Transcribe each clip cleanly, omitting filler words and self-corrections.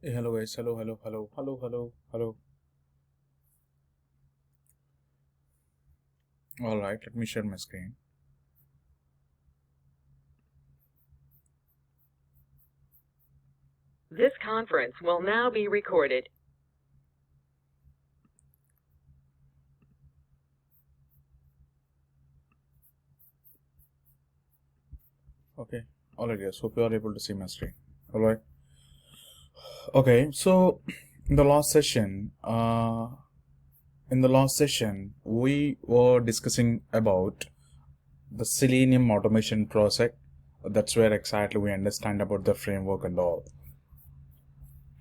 Hey, hello guys, hello. All right, let me share my screen. This conference will now be recorded. Okay, all right guys, hope you are able to see my screen. All right. Okay, so in the last session, we were discussing about the Selenium automation project. That's where exactly we understand about the framework and all.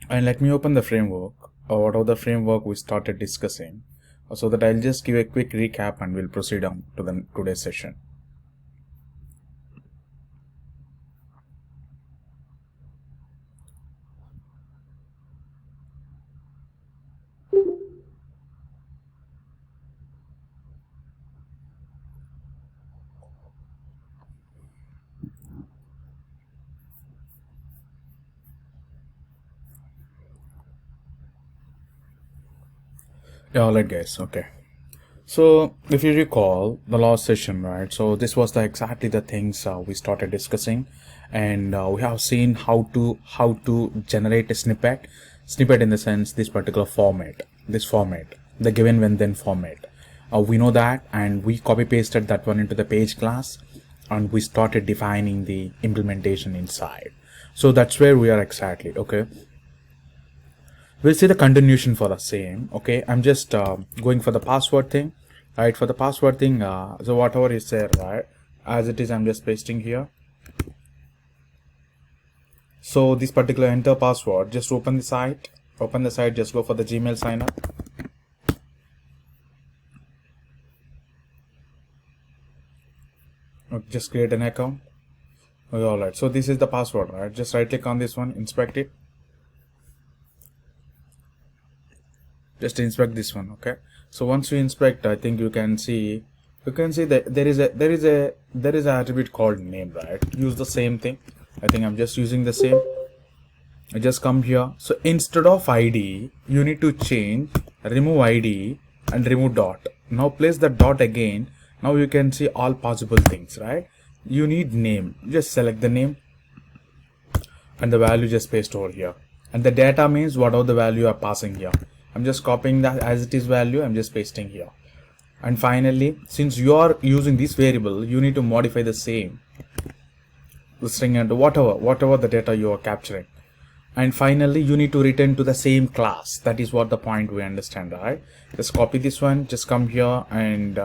And let me open the framework, or whatever the framework we started discussing, so that I'll just give a quick recap and we'll proceed on to the today's session. Yeah, all right, guys. Okay. So, if you recall the last session, right? So this was exactly the things we started discussing, and we have seen how to generate a snippet in the sense this particular format, the given when then format. We know that, and we copy pasted that one into the page class, and we started defining the implementation inside. So that's where we are exactly. Okay. We'll see the continuation for the same. Okay, I'm just going for the password thing. Right, for the password thing, so whatever is there, right, as it is, I'm just pasting here. So this particular enter password, just open the site, just go for the Gmail sign up. Just create an account. Okay, all right, so this is the password, right? Just right click on this one, inspect it. Just inspect this one. Okay, so once you inspect, I think you can see that there is an attribute called name, right? Use the same thing. I think I'm just using the same. I just come here. So instead of ID, you need to change remove ID and remove dot. Now place the dot again. Now you can see all possible things, right? You need name. Just select the name and the value just paste over here. And the data means whatever the value you are passing here. I'm just copying that as it is value. I'm just pasting here. And finally, since you are using this variable, you need to modify the same, the string and whatever the data you are capturing. And finally, you need to return to the same class. That is what the point we understand, right? Just copy this one, just come here and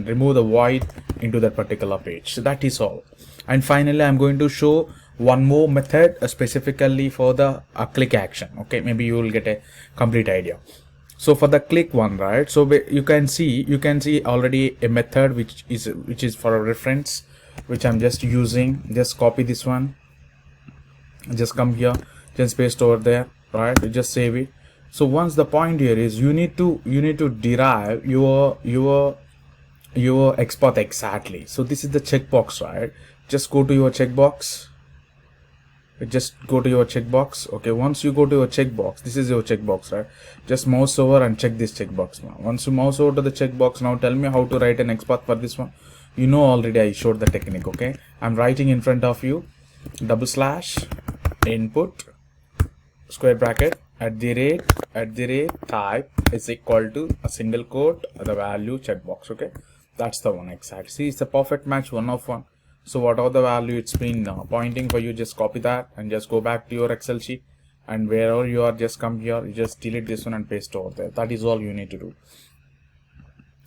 remove the void into that particular page. So that is all. And finally, I'm going to show one more method specifically for the click action. Okay, maybe you will get a complete idea. So for the click one, right? So you can see already a method which is for a reference, which I'm just using. Just copy this one. Just come here, just paste over there, right? You just save it. So once the point here is you need to derive your export exactly. So this is the checkbox, right? Just go to your checkbox. Okay, once you go to your checkbox, this is your checkbox, right? Just mouse over and check this checkbox now. Once you mouse over to the checkbox, now tell me how to write an export for this one. You know already I showed the technique. Okay, I'm writing in front of you / input square bracket at the rate type is equal to a single quote the value checkbox. Okay, that's the one exactly. See, it's a perfect match, 1 of 1. So whatever the value it's been pointing for you, just copy that and just go back to your Excel sheet, and wherever you are, just come here, you just delete this one and paste over there. That is all you need to do.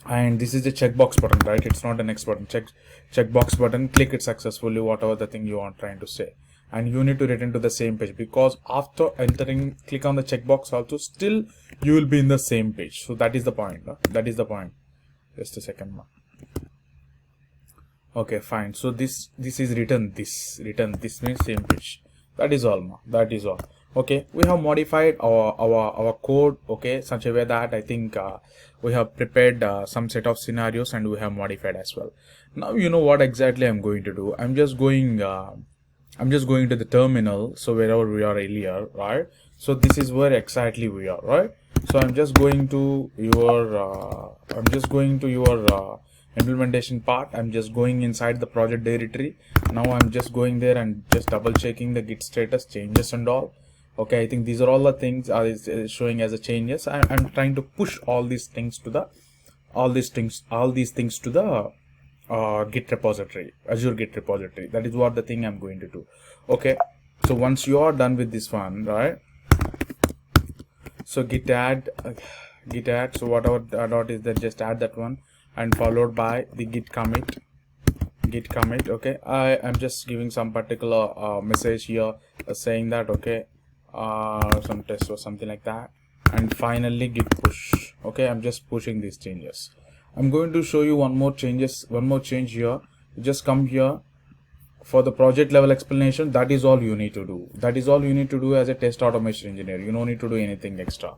And this is the checkbox button, right? It's not an X button. Checkbox button, click it successfully, whatever the thing you are trying to say. And you need to return to the same page, because after entering, click on the checkbox also, still you will be in the same page. So that is the point. That is the point. Just a second. Okay, fine. So this is written. This means same page. That is all. That is all. Okay, we have modified our code, okay, such a way that I think we have prepared some set of scenarios and we have modified as well. Now you know what exactly I'm going to do. I'm just going I'm just going to the terminal, so wherever we are earlier, right? So this is where exactly we are, right? So I'm just going to your implementation part. I'm just going inside the project directory. Now I'm just going there and just double checking the git status changes and all. Okay, I think these are all the things is showing as a changes. I'm trying to push all these things to the Git repository, Azure Git repository. That is what the thing I'm going to do. Okay, so once you are done with this one, right? So git add. So whatever the dot is, that just add that one, and followed by the git commit. Okay, I am just giving some particular message here saying that, okay, some test or something like that, and finally git push. Okay, I'm just pushing these changes. I'm going to show you one more change here. You just come here for the project level explanation. That is all you need to do. As a test automation engineer. You don't need to do anything extra.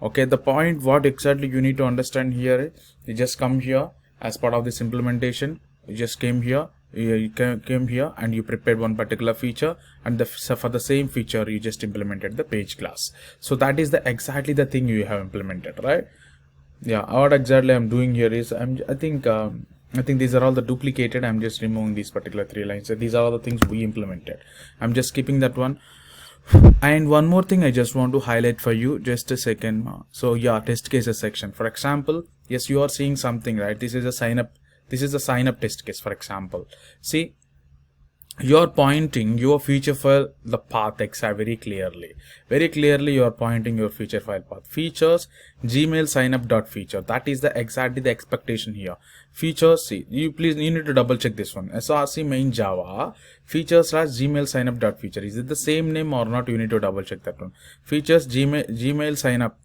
Okay, the point what exactly you need to understand here, you just come here as part of this implementation. You just came here, and you prepared one particular feature, and for the same feature you just implemented the page class. So that is exactly the thing you have implemented, right? Yeah, what exactly I'm doing here is I think these are all the duplicated. I'm just removing these particular 3 lines. So these are all the things we implemented. I'm just keeping that one. And one more thing I just want to highlight for you, just a second. So yeah, test cases section. For example, yes, you are seeing something, right? This is a sign up test case. For example, see, you're pointing your feature file, the path very clearly. You are pointing your feature file path. Features Gmail sign up dot feature. That is exactly the expectation here. Features, see, you need to double check this one. SRC main Java features / Gmail sign up dot feature. Is it the same name or not? You need to double check that one. Features Gmail sign up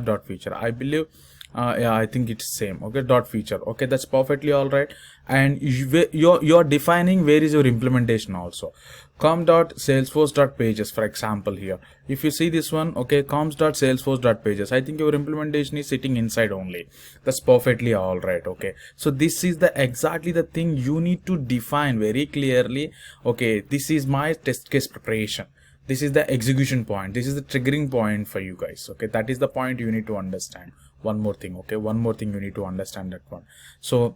dot feature. I believe. Yeah, I think it's same. Okay, dot feature. Okay, that's perfectly all right. And you're defining where is your implementation also. com.salesforce.pages, for example, here if you see this one, okay, coms.salesforce.pages, I think your implementation is sitting inside only. That's perfectly all right. Okay, so this is exactly the thing you need to define very clearly. Okay, this is my test case preparation. This is the execution point. This is the triggering point for you guys. Okay, that is the point you need to understand. One more thing you need to understand that one. So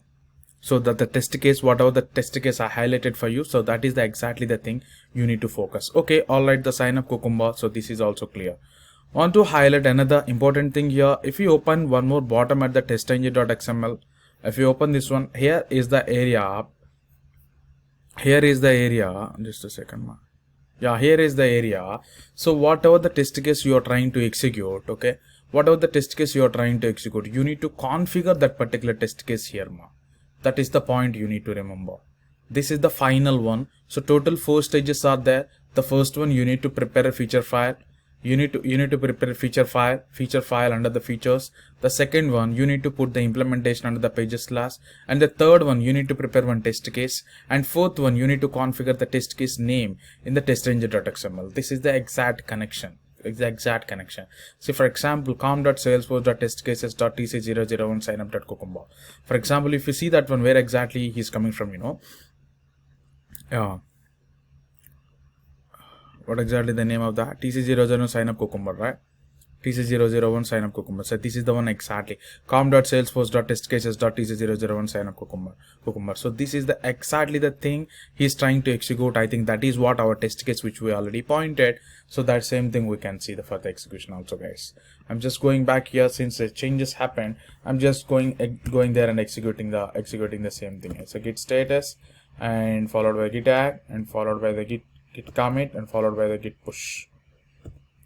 that the test case, whatever the test case I highlighted for you, so that is exactly the thing you need to focus. Okay, all right, the sign up Cucumber. So this is also clear. Want to highlight another important thing here. If you open one more bottom at the testengine.xml, if you open this one, here is the area. Just a second, man. Yeah, here is the area. So whatever the test case you are trying to execute, okay, you need to configure that particular test case here, ma. That is the point you need to remember. This is the final one. So total 4 stages are there. The first one, you need to prepare a feature file. You need to prepare a feature file under the features. The second one, you need to put the implementation under the pages class. And the third one, you need to prepare one test case. And fourth one, you need to configure the test case name in the testengine.xml. This is the exact connection. See, for example, com.salesforce.testcases.tc001 signup.cucumber. For example, if you see that one, where exactly he's coming from, what exactly the name of that? TC001 sign up Cucumber, right? TC001 sign up Cucumber. So this is the one exactly. com.salesforce.testcases.tc001 sign up Cucumber. So this is exactly the thing he's trying to execute. I think that is what our test case which we already pointed. So that same thing we can see the further execution also, guys. I'm just going back here since the changes happened. I'm just going there and executing the same thing. It's a git status and followed by git add and followed by the git commit and followed by the git push.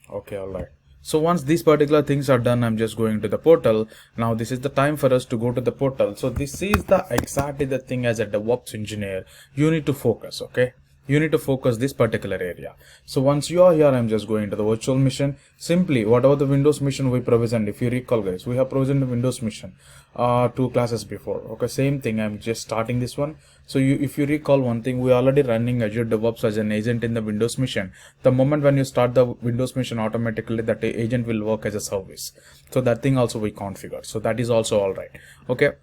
Okay, all right. So once these particular things are done, I'm just going to the portal. Now this is the time for us to go to the portal. So this is exactly the thing as a DevOps engineer you need to focus. Okay, you need to focus this particular area. So once you are here, I'm just going to the virtual machine. Simply whatever the Windows machine we provisioned, if you recall, guys, we have provisioned the Windows machine 2 classes before. Okay, same thing, I'm just starting this one. So if you recall one thing, we are already running Azure DevOps as an agent in the Windows machine. The moment when you start the Windows machine, automatically that agent will work as a service. So that thing also we configured. So that is also all right. Okay,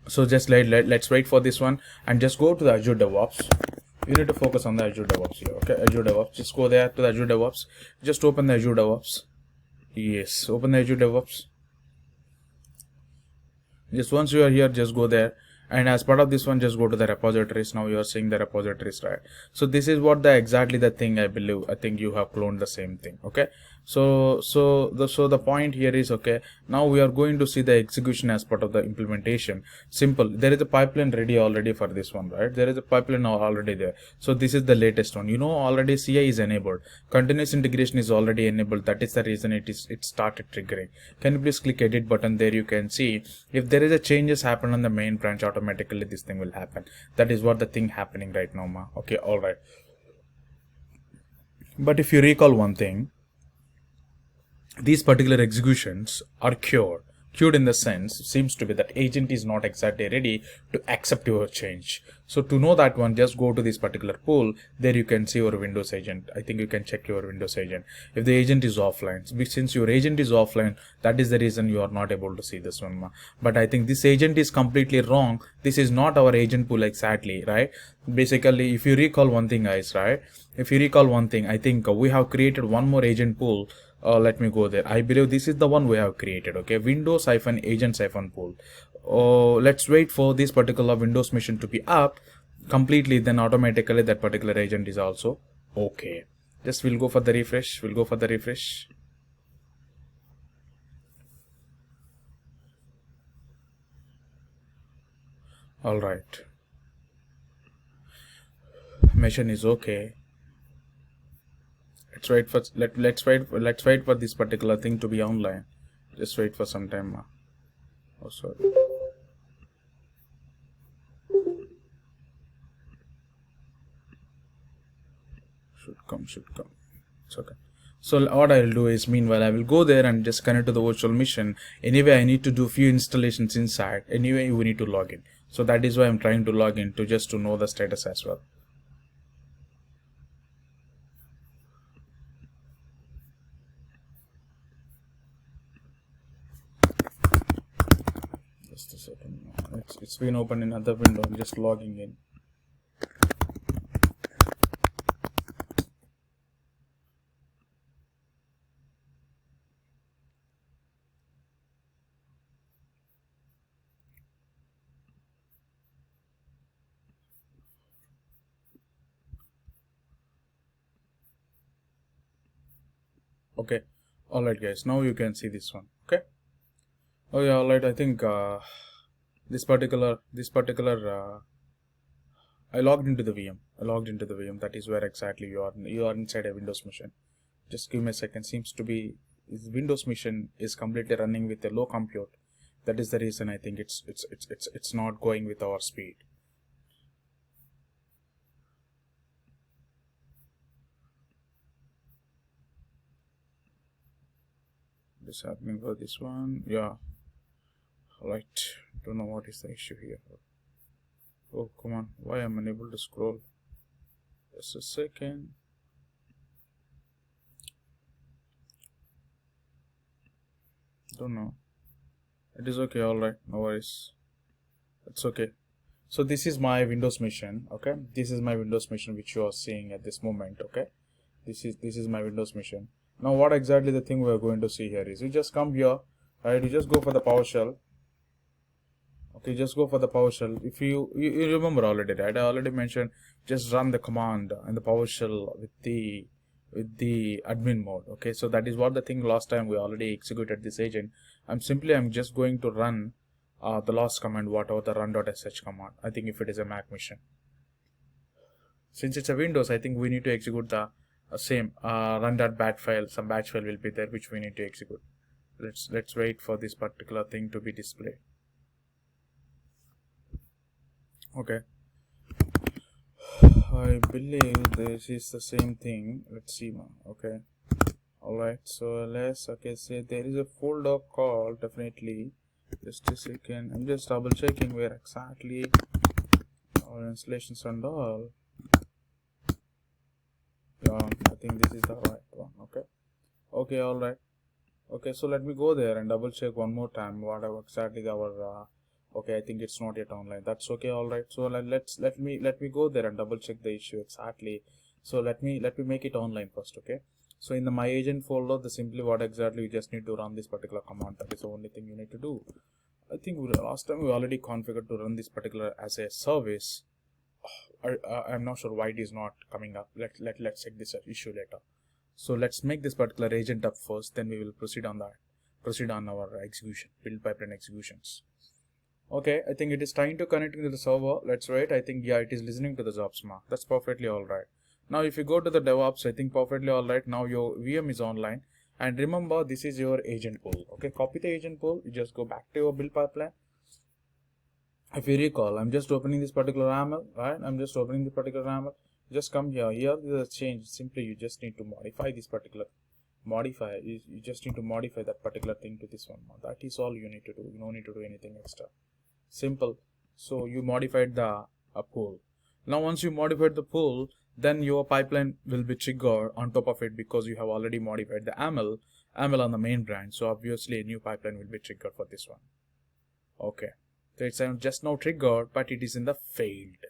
so just let's wait for this one and just go to the Azure DevOps. You need to focus on the Azure DevOps here. Okay, Azure DevOps. Just go there to the Azure DevOps. Just open the Azure DevOps. Yes, open the Azure DevOps. Just once you are here, just go there, and as part of this one, just go to the repositories. Now you are seeing the repositories, right? So this is what exactly the thing I believe. I think you have cloned the same thing. Okay, so the point here is, okay, now we are going to see the execution as part of the implementation. Simple. There is a pipeline ready already for this one, right? There is a pipeline already there. So this is the latest one. Already CI is enabled. Continuous integration is already enabled. That is the reason it started triggering. Can you please click edit button? There you can see if there is a changes happen on the main branch, automatically this thing will happen. That is what the thing happening right now, ma. Okay, all right. But if you recall one thing, these particular executions are cured in the sense seems to be that agent is not exactly ready to accept your change. So to know that one, just go to this particular pool. There you can see your Windows agent. I think you can check your Windows agent if the agent is offline. Since your agent is offline, that is the reason you are not able to see this one. But I think this agent is completely wrong. This is not our agent pool exactly, right? Basically, if you recall one thing, guys, right? If you recall one thing, I think we have created one more agent pool. Let me go there. I believe this is the one we have created. Okay, Windows-agents-pool. Let's wait for this particular Windows machine to be up completely. Then automatically that particular agent is also okay. Just we'll go for the refresh. All right. Machine is okay. Let's wait for this particular thing to be online. Just wait for some time. Oh, sorry. Should come. It's okay. So what I'll do is, meanwhile, I will go there and just connect to the virtual machine. Anyway, I need to do few installations inside. Anyway, we need to log in. So that is why I'm trying to log in just to know the status as well. Just a second. It's been open in another window. I'm just logging in. Okay, all right, guys. Now you can see this one. Okay. Oh yeah, all right. I think this particular I logged into the VM. That is where exactly you are inside a Windows machine. Just give me a second. Seems to be this Windows machine is completely running with a low compute. That is the reason I think it's not going with our speed. This happening for this one. Yeah. Alright. Don't know what is the issue here. Oh, come on. Why am I unable to scroll? Just a second. Don't know. It is okay. Alright. No worries. It's okay. So this is my Windows machine. Okay. This is my Windows machine which you are seeing at this moment. Okay. This is my Windows machine. Now what exactly the thing we are going to see here is, you just come here, right? You just go for the PowerShell. Okay, just go for the PowerShell. If you remember already, right? I already mentioned just run the command in the PowerShell with the admin mode. Okay, so that is what the thing last time we already executed this agent. I'm just going to run the last command, whatever the run.sh command. I think if it is a Mac machine, since it's a Windows, I think we need to execute the same run.bat file. Some batch file will be there which we need to execute. Let's wait for this particular thing to be displayed. Okay, I believe this is the same thing. Let's see. Okay, all right. So let's say there is a folder called, definitely, just a second. I'm just double checking where exactly our installations and all. Yeah, I think this is the right one. Okay, all right. Okay, so let me go there and double check one more time what exactly our Okay, I think it's not yet online. That's okay. All right. So let me go there and double check the issue exactly. So let me make it online first. Okay. So in the my agent folder, the simply what exactly you just need to run this particular command. That is the only thing you need to do. I think last time we already configured to run this particular as a service. I'm not sure why it is not coming up. Let's check this issue later. So let's make this particular agent up first. Then we will proceed on that. Proceed on our execution, build pipeline executions. Okay, I think it is trying to connect to the server. Let's wait. I think, yeah, it is listening to the jobs mark. That's perfectly all right. Now, if you go to the DevOps, I think perfectly all right. Now your VM is online. And remember, this is your agent pool. Okay, copy the agent pool. You just go back to your build pipeline. If you recall, I'm just opening this particular YAML, right? I'm just opening the particular YAML. Just come here. Here is a change. Simply, you just need to modify this particular you just need to modify that particular thing to this one. That is all you need to do. You don't need to do anything extra. Simple. So you modified the pool. Now once you modified the pool, then your pipeline will be triggered on top of it because you have already modified the YAML on the main branch. So obviously a new pipeline will be triggered for this one. Okay. So it's just now triggered, but it is in the failed.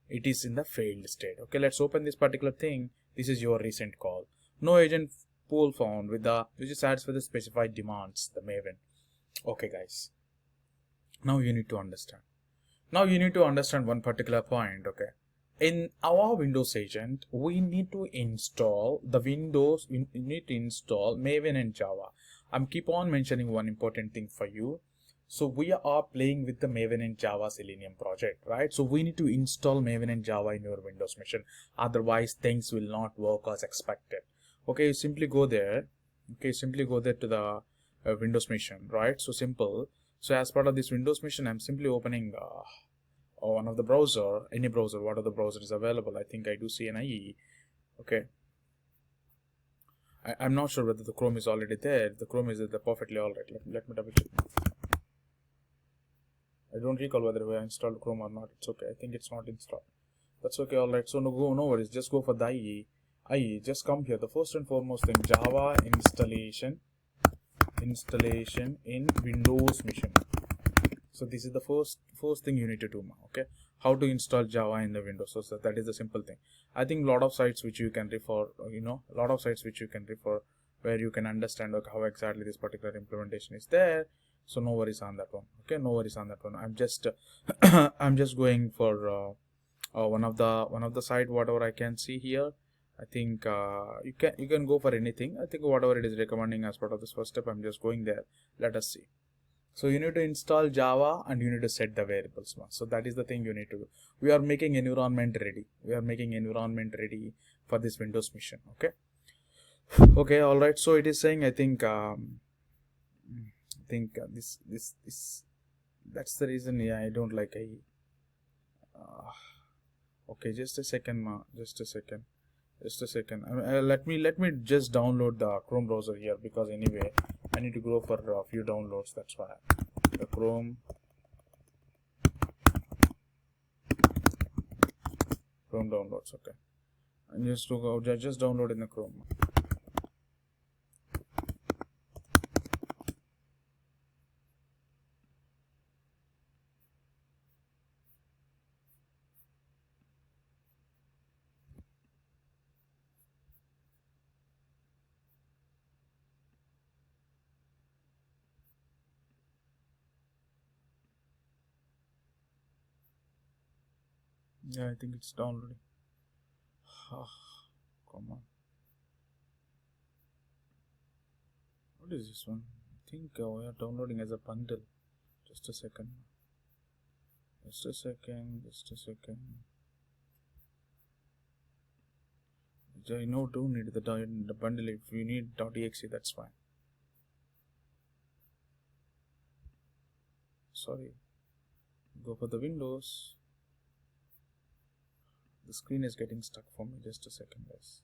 It is in the failed state. Okay, let's open this particular thing. This is your recent call. No agent pool found with the which is satisfied the specified demands, the Maven. Okay, guys. Now you need to understand. Now you need to understand one particular point. Okay, in our Windows agent, we need to install the Windows. We need to install Maven and Java. I'm keep on mentioning one important thing for you. So we are playing with the Maven and Java Selenium project, right? So we need to install Maven and Java in your Windows machine. Otherwise, things will not work as expected. Okay, you simply go there. Okay, simply go there to the Windows machine, right? So simple. So as part of this Windows machine, I'm simply opening one of the browser, any browser, what other browser is available. I think I do see an IE. Okay. I'm not sure whether the Chrome is already there. The Chrome is there perfectly all right. Let me double check. I don't recall whether I installed Chrome or not. It's okay. I think it's not installed. That's okay. All right. So no worries. Just go for the IE. Just come here. The first and foremost thing, Java installation in Windows machine. So this is the first thing you need to do now. Okay, how to install Java in the Windows. So that is the simple thing. I think a lot of sites which you can refer, a lot of sites which you can refer where you can understand how exactly this particular implementation is there. So no worries on that one. Okay, no worries on that one. I'm just I'm just going for one of the site whatever I can see here. I think you can go for anything. I think whatever it is recommending as part of this first step, I'm just going there. Let us see. So you need to install Java and you need to set the variables. So that is the thing you need to do. We are making environment ready. We are making environment ready for this Windows machine. Okay. Okay. All right. So it is saying, I think this that's the reason. Yeah, I don't like okay. Just a second, just a second. Let me just download the Chrome browser here, because anyway I need to go for a few downloads. That's why the Chrome downloads. Okay, and just to go just download in the Chrome. Yeah, I think it's downloading. Come on. What is this one? I think we are downloading as a bundle. Just a second. Just a second. I know do need the bundle. If you need .exe, that's fine. Sorry. Go for the Windows. The screen is getting stuck for me. Just a second, guys.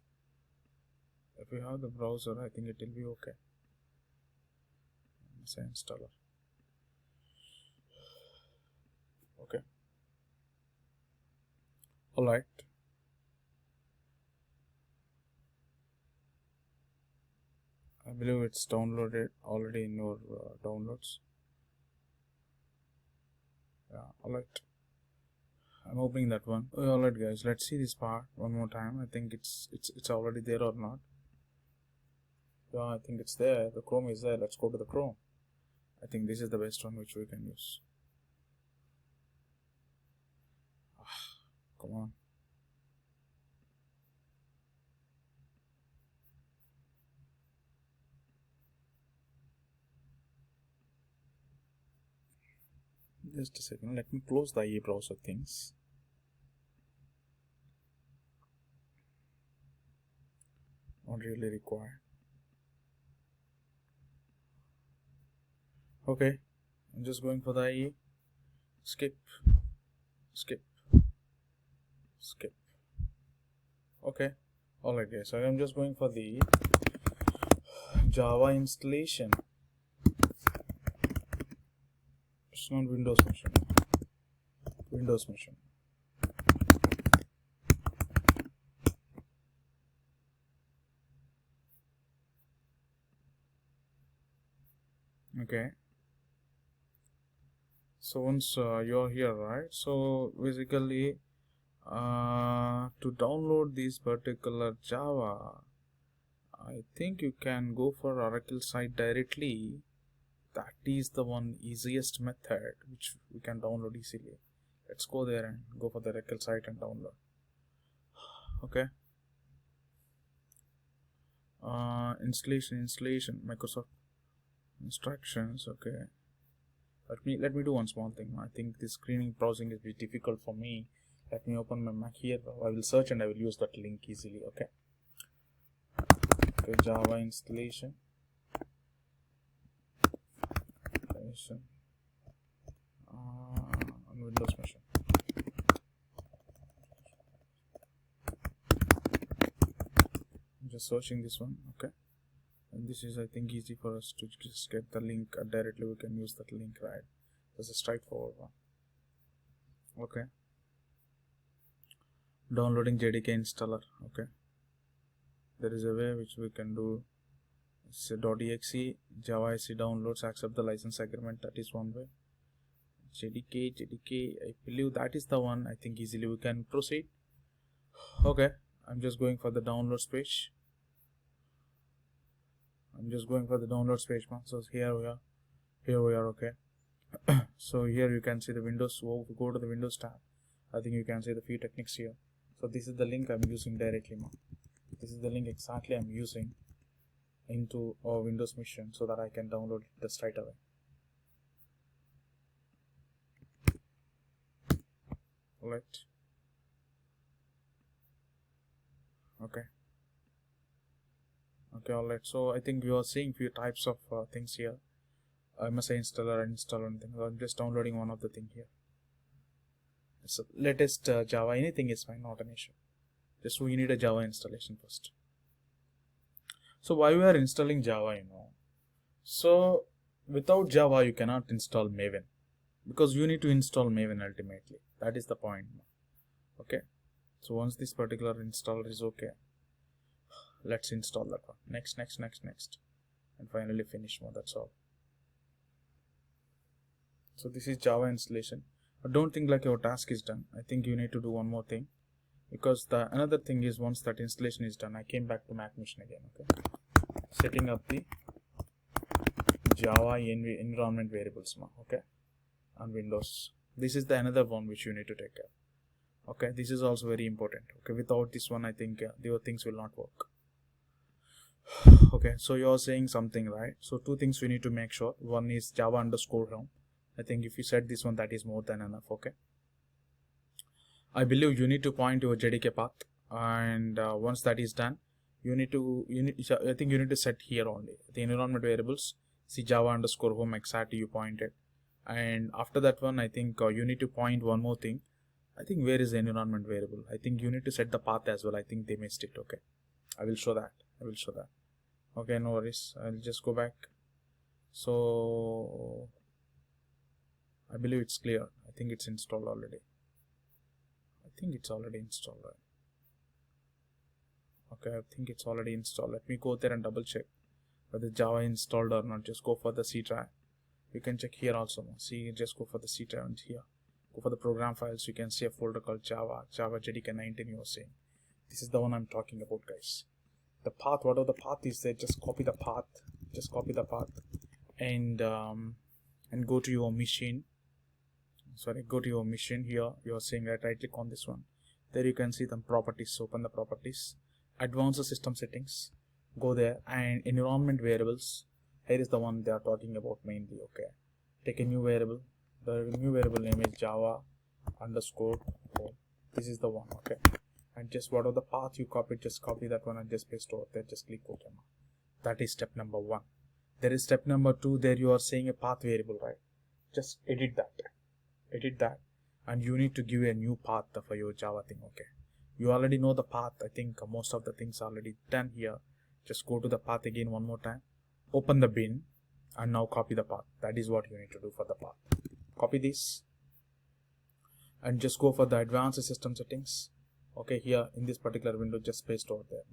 If you have the browser, I think it will be okay. Say installer. Okay. All right. I believe it's downloaded already in your downloads. Yeah, alright. I'm opening that one. Alright guys, let's see this part one more time. I think it's already there or not. Yeah, I think it's there. The Chrome is there. Let's go to the Chrome. I think this is the best one which we can use. Come on. Just a second. Let me close the IE browser things. Not really required. Okay. I'm just going for the IE. Skip. Skip. Skip. Okay. Alright guys, so I'm just going for the Java installation. It's not Windows machine. Windows machine. Okay. So once you're here, right? So basically, to download this particular Java, I think you can go for Oracle site directly. That is the one easiest method which we can download easily. Let's go there and go for the Oracle site and download. Okay. Installation, Microsoft instructions. Okay. Let me do one small thing. I think this screening browsing is a bit difficult for me. Let me open my Mac here. I will search and I will use that link easily. Okay. Okay, Java installation. On Windows machine. I'm just searching this one. Okay. And this is, I think, easy for us to just get the link directly. We can use that link, right? That's a straightforward one. Okay. Downloading JDK installer. Okay. There is a way which we can do. It's a .exe Java SE downloads, accept the license agreement. That is one way. JDK. I believe that is the one. I think easily we can proceed. Okay. I'm just going for the downloads page. So here we are. Okay. So here you can see the Windows. Go to the Windows tab. I think you can see the few techniques here. So this is the link I'm using directly now. This is the link exactly I'm using into our Windows machine so that I can download it straight away. Alright. Okay. Alright. So I think you are seeing few types of things here. I must say installer and install anything. So I'm just downloading one of the thing here. It's the latest Java. Anything is fine, not an issue. Just we need a Java installation first. So why we are installing Java, So without Java you cannot install Maven, because you need to install Maven ultimately. That is the point. Okay. So once this particular installer is okay, let's install that one. Next, and finally finish more. That's all. So this is Java installation. I don't think like your task is done. I think you need to do one more thing, because the another thing is, once that installation is done, I came back to Mac machine again. Okay, setting up the Java environment variables now. Okay, on Windows. This is the another one which you need to take care. Okay, this is also very important. Okay, without this one, I think your things will not work. Okay, so you're saying something, right? So two things we need to make sure. One is Java _home. I think if you set this one, that is more than enough. Okay, I believe you need to point your JDK path, and once that is done, I think you need to set here only the environment variables. See Java _home exactly you pointed, and after that one, I think you need to point one more thing. I think where is the environment variable? I think you need to set the path as well. I think they missed it. Okay, I will show that. Okay, no worries. I'll just go back. So I believe it's clear. I think it's installed already. Right? Okay, I think it's already installed. Let me go there and double check whether Java installed or not. Just go for the C drive. You can check here also. See, just go for the C drive and here. Go for the program files. You can see a folder called Java JDK 19. You are seeing. This is the one I'm talking about, guys. The path, whatever the path is there, just copy the path. Just copy the path, and go to your machine. Sorry, go to your machine. Here you are seeing that. Right click on this one. There you can see the properties. Open the properties. Advanced system settings. Go there, and environment variables. Here is the one they are talking about mainly. Okay, take a new variable. The new variable name is Java underscore home. This is the one. Okay, and just whatever the path you copied, just copy that one and just paste over there. Just click OK. That is step number 1. There is step number 2. There you are saying a path variable, right? Just edit that, and you need to give a new path for your Java thing. Okay, you already know the path. I think most of the things are already done here. Just go to the path again one more time, open the bin, and now copy the path. That is what you need to do for the path. Copy this and just go for the advanced system settings. Okay, here in this particular window, just paste over there.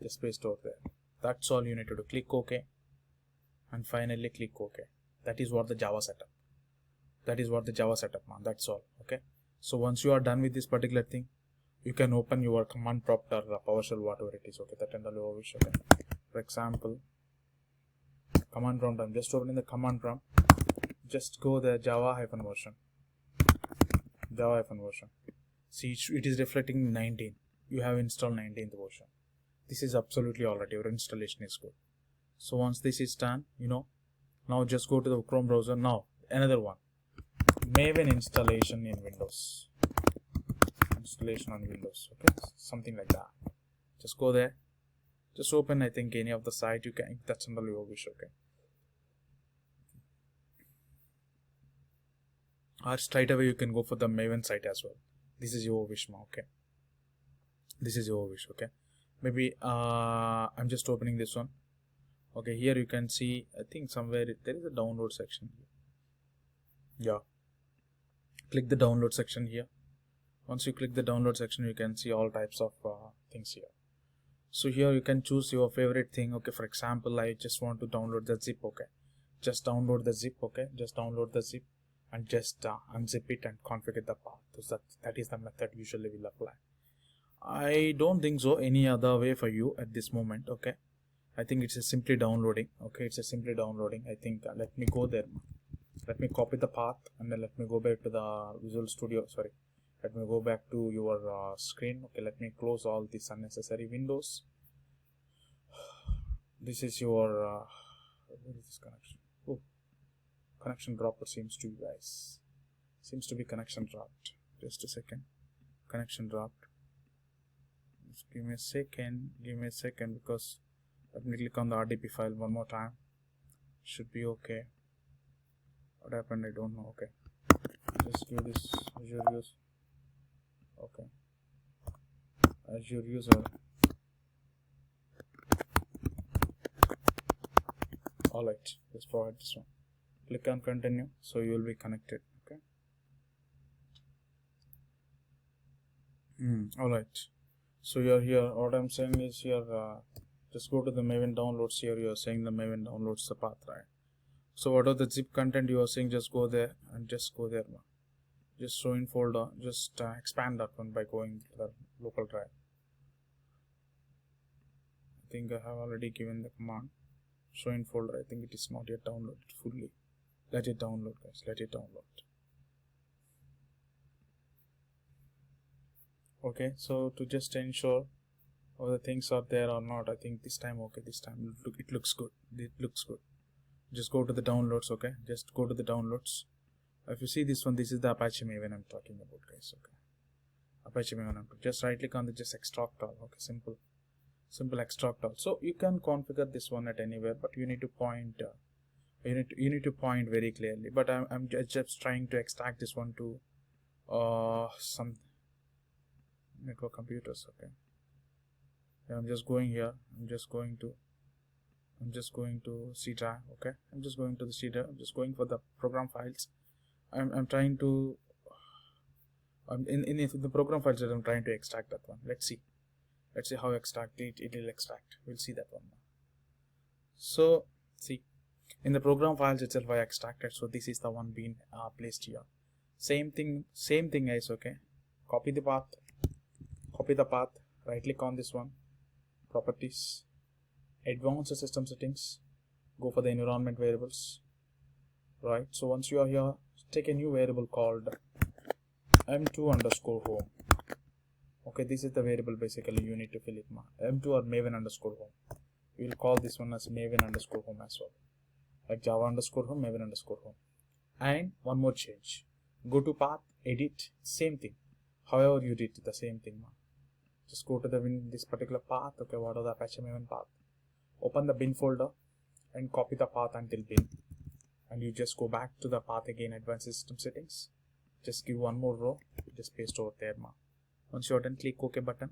Just paste over there. That's all you need to do. Click OK, and finally click OK. That is what the Java setup. Man. That's all. Okay, so once you are done with this particular thing, you can open your command prompt or PowerShell, whatever it is. Okay, that and all. Okay, for example, command prompt. I'm just opening the command prompt. Just go the Java-version. See, it is reflecting 19. You have installed 19th version. This is absolutely alright. Your installation is good. So once this is done, now just go to the Chrome browser. Now another one, Maven installation in Windows. Okay, something like that. Just go there. Just open, I think, any of the site you can. That's under your wish. Okay, or straight away you can go for the Maven site as well. This is your wish, okay. This is your wish. Okay, maybe I'm just opening this one. Okay, here you can see, I think somewhere there is a download section here. Yeah, click the download section here. Once you click the download section, you can see all types of things here. So here you can choose your favorite thing. Okay, for example, I just want to download the zip. Okay, just download the zip. Okay, just download the zip and just unzip it and configure the path. So that is the method usually will apply. I don't think so any other way for you at this moment. Okay, I think it's a simply downloading. Okay, it's a simply downloading. I think let me go there. Let me copy the path and then let me go back to the Visual Studio. Sorry, let me go back to your screen. Okay, let me close all these unnecessary windows. This is your where is this connection? Oh, connection dropper seems to be, guys. Seems to be connection dropped. Just a second. Connection dropped. Just give me a second because let me click on the RDP file one more time. Should be okay. What happened? I don't know. Okay, just give this Azure use. Okay, Azure user. Alright, let's provide this one. Click on continue, so you will be connected. Okay. Alright, so you're here. What I'm saying is here, just go to the Maven downloads. Here you are saying the Maven downloads the path, right? So what are the zip content you are saying? Just go there and just go there. Just show in folder. Just expand that one by going to the local drive. I think I have already given the command. Show in folder. I think it is not yet downloaded fully. Let it download, guys. Let it download. Okay, so to just ensure all the things are there or not, I think this time, okay, this time it looks good. It looks good. Just go to the downloads. Okay, just go to the downloads. If you see this one, this is the Apache Maven I'm talking about, guys. Okay, Apache Maven. Just right click on the just extract all. Okay, simple extract all. So you can configure this one at anywhere, but you need to point. You need to point very clearly. But I'm just trying to extract this one to some network computers. Okay, yeah, I'm just going here. I'm just going to C drive. Okay, I'm just going to the C drive. I'm just going for the program files. I'm trying to in the program files that I'm trying to extract that one. Let's see how extract it will extract. We'll see that one now. So see, in the program files itself I extracted. So this is the one being placed here. Same thing guys. Okay, copy the path, right click on this one, properties, advanced system settings, go for the environment variables, right? So once you are here, take a new variable called m2 underscore home. Okay, this is the variable basically you need to fill it, m2 or maven underscore home. We will call this one as maven underscore home as well, like java underscore home, maven underscore home. And one more change, go to path, edit, same thing, however you did the same thing. Just go to this particular path. Okay, what are the Apache maven path, open the bin folder and copy the path until bin, and you just go back to the path again, advanced system settings, just give one more row, just paste over there. Once you're done, click OK button,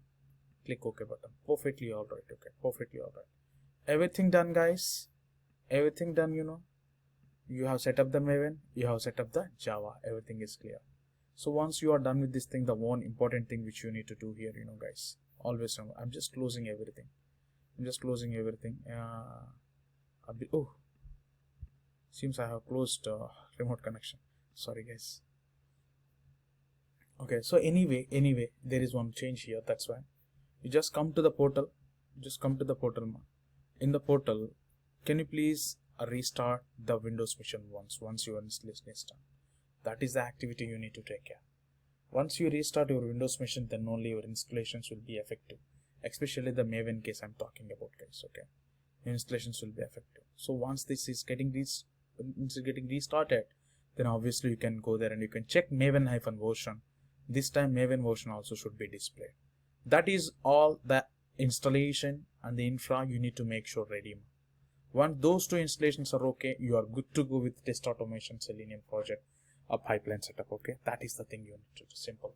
perfectly all right. Okay, perfectly all right, everything done guys, everything done. You have set up the maven, you have set up the java, everything is clear. So once you are done with this thing, the one important thing which you need to do here, guys, always remember, I'm just closing everything. Oh, seems I have closed remote connection, sorry guys. Okay, so anyway, there is one change here. That's why you just come to the portal. In the portal, can you please restart the Windows machine once your installation is done? That is the activity you need to take care. Once you restart your Windows machine, then only your installations will be effective. Especially the Maven case I'm talking about, guys. Okay, your installations will be effective. So once this is getting restarted, then obviously you can go there and you can check Maven-version. This time Maven version also should be displayed. That is all the installation and the infra you need to make sure ready. Once those two installations are okay, you are good to go with test automation, Selenium project, a pipeline setup. Okay, that is the thing you need to do. Simple.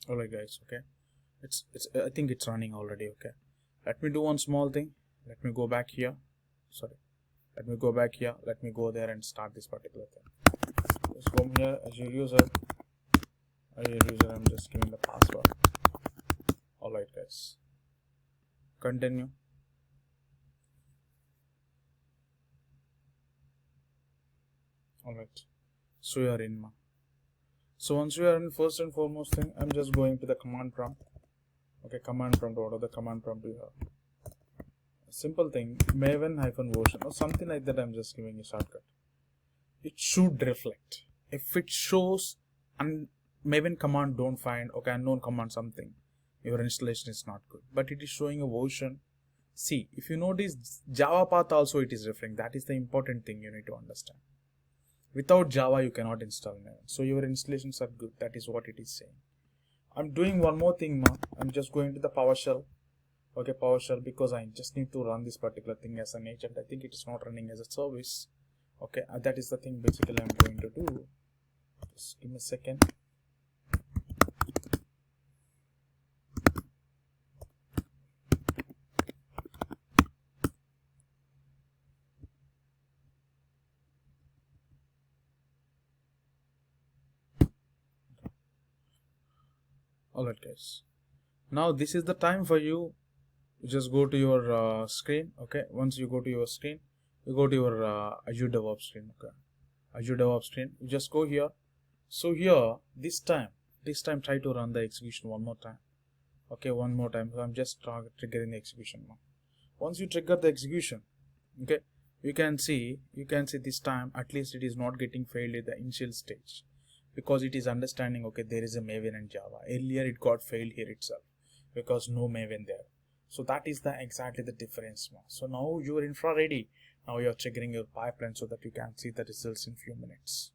Alright guys, okay, it's I think it's running already. Okay, let me do one small thing. Let me go back here. Let me go there and start this particular thing. Just come here, Azure user, I'm just giving the password. Alright guys, continue. Alright, so you are in. So once you are in, first and foremost thing, I'm just going to the command prompt. Okay, command prompt, what are the command prompt you have? Simple thing, maven-version or something like that. I'm just giving a shortcut. It should reflect. If it shows and maven command don't find, okay, unknown command something, your installation is not good. But it is showing a version. See, if you notice Java path also it is referring. That is the important thing you need to understand. Without Java you cannot install Maven. So your installations are good. That is what it is saying. I'm doing one more thing, I'm just going to the PowerShell. Okay, PowerShell, because I just need to run this particular thing as an agent. I think it is not running as a service. Okay, that is the thing basically I'm going to do. Just give me a second. Alright guys, now this is the time for you. Just go to your screen. Okay, once you go to your screen, you go to your Azure DevOps screen. Okay, Azure DevOps screen, you just go here. So here, this time try to run the execution one more time. Okay, one more time. So I'm just triggering the execution now. Once you trigger the execution, okay, you can see this time at least it is not getting failed at the initial stage, because it is understanding, okay, there is a Maven and Java. Earlier it got failed here itself because no Maven there. So that is exactly the difference. So now your infra ready. Now you are triggering your pipeline so that you can see the results in few minutes.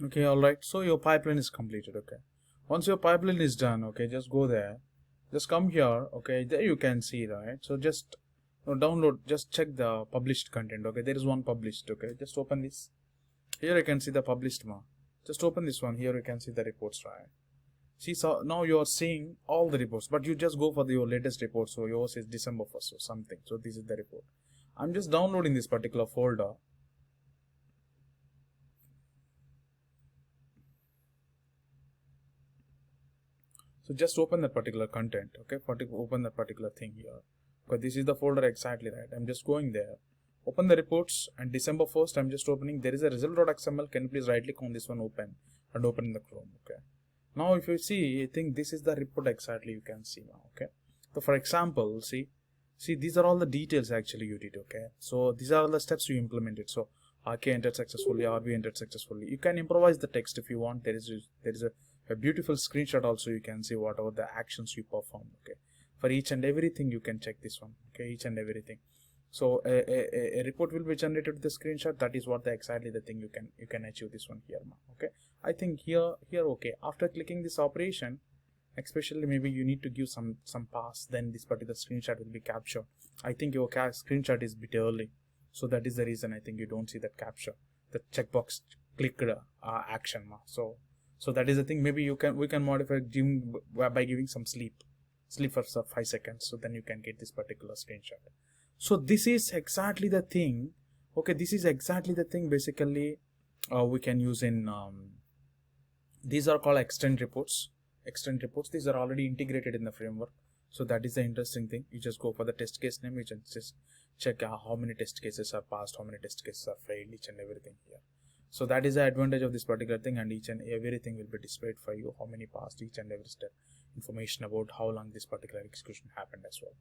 Okay, all right. So your pipeline is completed. Okay. Once your pipeline is done, okay, just go there. Just come here. Okay, there you can see, right? So just download. Just check the published content. Okay, there is one published. Okay, just open this. Here you can see the published one. Just open this one. Here you can see the reports, right? See, so now you are seeing all the reports, but you just go for your latest report. So yours is December 1st or something. So this is the report. I'm just downloading this particular folder. So just open that particular content, okay? Open that particular thing here. Because this is the folder exactly, right? I'm just going there. Open the reports, and December 1st, I'm just opening. There is a result.xml. Can you please right click on this one, open, and open in the Chrome, okay? Now if you see, I think this is the report exactly you can see now, okay? So for example, see these are all the details actually you did, okay? So these are all the steps you implemented. So RK entered successfully, RB entered successfully. You can improvise the text if you want. There is a beautiful screenshot also. You can see whatever the actions you perform, okay? For each and everything you can check this one, okay? Each and everything. So a report will be generated with the screenshot. That is what exactly the thing you can achieve this one here now, okay? I think here okay. After clicking this operation, especially maybe you need to give some pass, then this particular screenshot will be captured. I think your screenshot is bit early, so that is the reason I think you don't see that capture, the checkbox clicked action. So that is the thing. Maybe we can modify by giving some sleep for 5 seconds, so then you can get this particular screenshot. So this is exactly the thing, okay? This is exactly the thing basically we can use in these are called extend reports. These are already integrated in the framework. So that is the interesting thing. You just go for the test case name. You just check how many test cases are passed, how many test cases are failed, each and everything here. So that is the advantage of this particular thing, and each and everything will be displayed for you, how many passed, each and every step, information about how long this particular execution happened as well.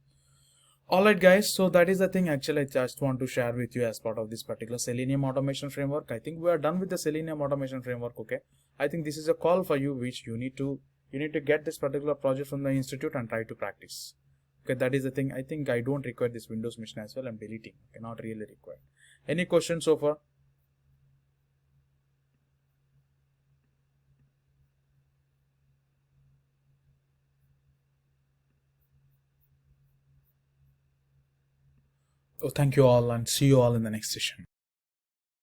Alright guys, so that is the thing actually I just want to share with you as part of this particular Selenium automation framework. I think we are done with the Selenium automation framework, okay? I think this is a call for you which you need to get this particular project from the institute and try to practice. Okay, that is the thing. I think I don't require this Windows machine as well. I'm deleting. Okay, not really required. Any questions so far? Oh, thank you all, and see you all in the next session.